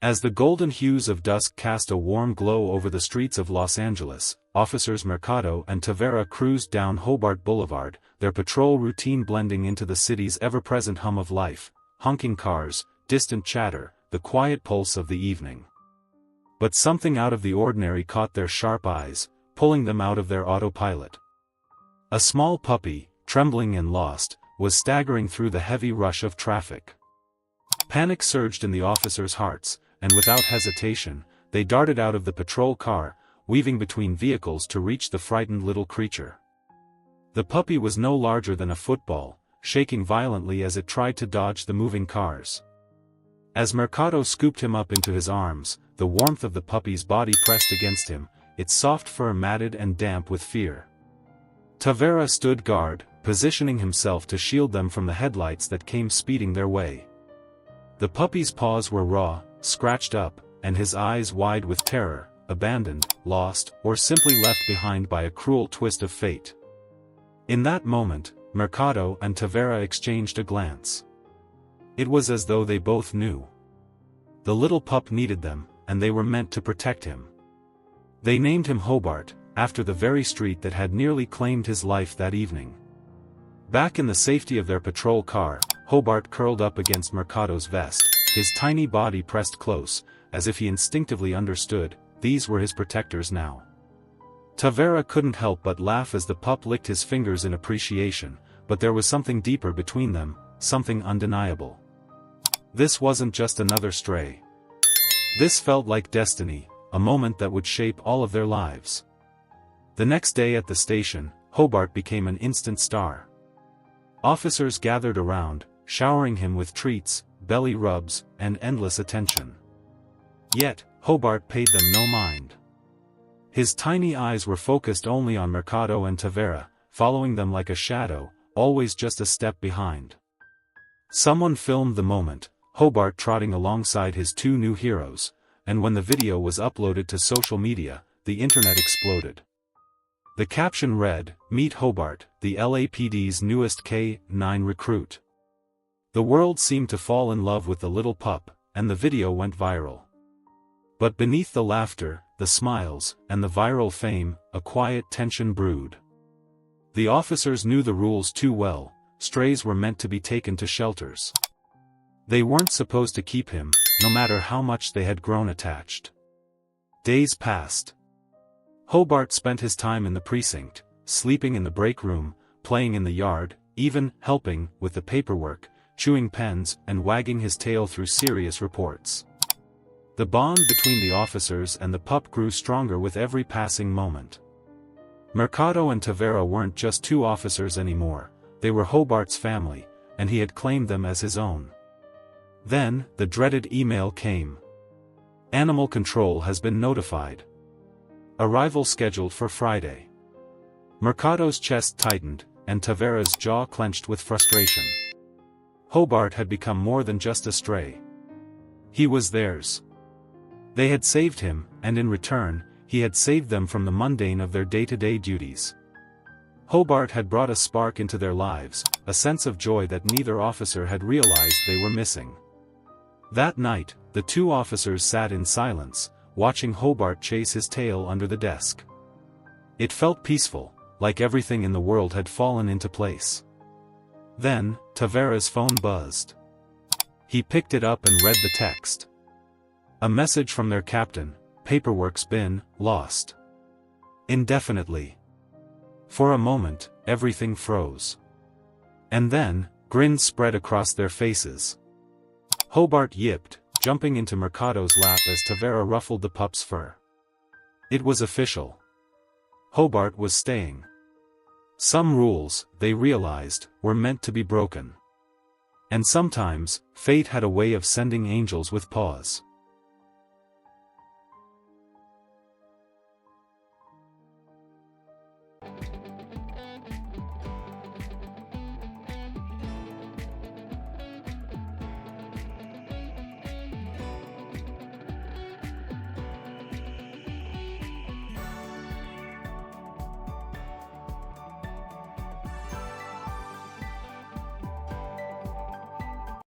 As the golden hues of dusk cast a warm glow over the streets of Los Angeles, Officers Mercado and Tavera cruised down Hobart Boulevard, their patrol routine blending into the city's ever-present hum of life, honking cars, distant chatter, the quiet pulse of the evening. But something out of the ordinary caught their sharp eyes, pulling them out of their autopilot. A small puppy, trembling and lost, was staggering through the heavy rush of traffic. Panic surged in the officers' hearts, and without hesitation, they darted out of the patrol car, weaving between vehicles to reach the frightened little creature. The puppy was no larger than a football, shaking violently as it tried to dodge the moving cars. As Mercado scooped him up into his arms, the warmth of the puppy's body pressed against him, its soft fur matted and damp with fear. Tavera stood guard, positioning himself to shield them from the headlights that came speeding their way. The puppy's paws were raw, scratched up, and his eyes wide with terror, abandoned, lost, or simply left behind by a cruel twist of fate. In that moment, Mercado and Tavera exchanged a glance. It was as though they both knew. The little pup needed them, and they were meant to protect him. They named him Hobart, after the very street that had nearly claimed his life that evening. Back in the safety of their patrol car, Hobart curled up against Mercado's vest, his tiny body pressed close, as if he instinctively understood, these were his protectors now. Tavera couldn't help but laugh as the pup licked his fingers in appreciation, but there was something deeper between them, something undeniable. This wasn't just another stray. This felt like destiny, a moment that would shape all of their lives. The next day at the station, Hobart became an instant star. Officers gathered around, showering him with treats, belly rubs, and endless attention. Yet, Hobart paid them no mind. His tiny eyes were focused only on Mercado and Tavera, following them like a shadow, always just a step behind. Someone filmed the moment, Hobart trotting alongside his two new heroes, and when the video was uploaded to social media, the internet exploded. The caption read, "Meet Hobart, the LAPD's newest K-9 recruit." The world seemed to fall in love with the little pup, and the video went viral. But beneath the laughter, the smiles, and the viral fame, a quiet tension brewed. The officers knew the rules too well, strays were meant to be taken to shelters. They weren't supposed to keep him, no matter how much they had grown attached. Days passed. Hobart spent his time in the precinct, sleeping in the break room, playing in the yard, even helping with the paperwork, chewing pens and wagging his tail through serious reports. The bond between the officers and the pup grew stronger with every passing moment. Mercado and Tavera weren't just two officers anymore, they were Hobart's family, and he had claimed them as his own. Then, the dreaded email came. Animal Control has been notified. Arrival scheduled for Friday. Mercado's chest tightened, and Tavera's jaw clenched with frustration. Hobart had become more than just a stray. He was theirs. They had saved him, and in return, he had saved them from the mundane of their day-to-day duties. Hobart had brought a spark into their lives, a sense of joy that neither officer had realized they were missing. That night, the two officers sat in silence, watching Hobart chase his tail under the desk. It felt peaceful, like everything in the world had fallen into place. Then, Tavera's phone buzzed. He picked it up and read the text. A message from their captain, "Paperwork's been lost. Indefinitely." For a moment, everything froze. And then, grins spread across their faces. Hobart yipped, jumping into Mercado's lap as Tavera ruffled the pup's fur. It was official. Hobart was staying. Some rules, they realized, were meant to be broken. And sometimes, fate had a way of sending angels with paws.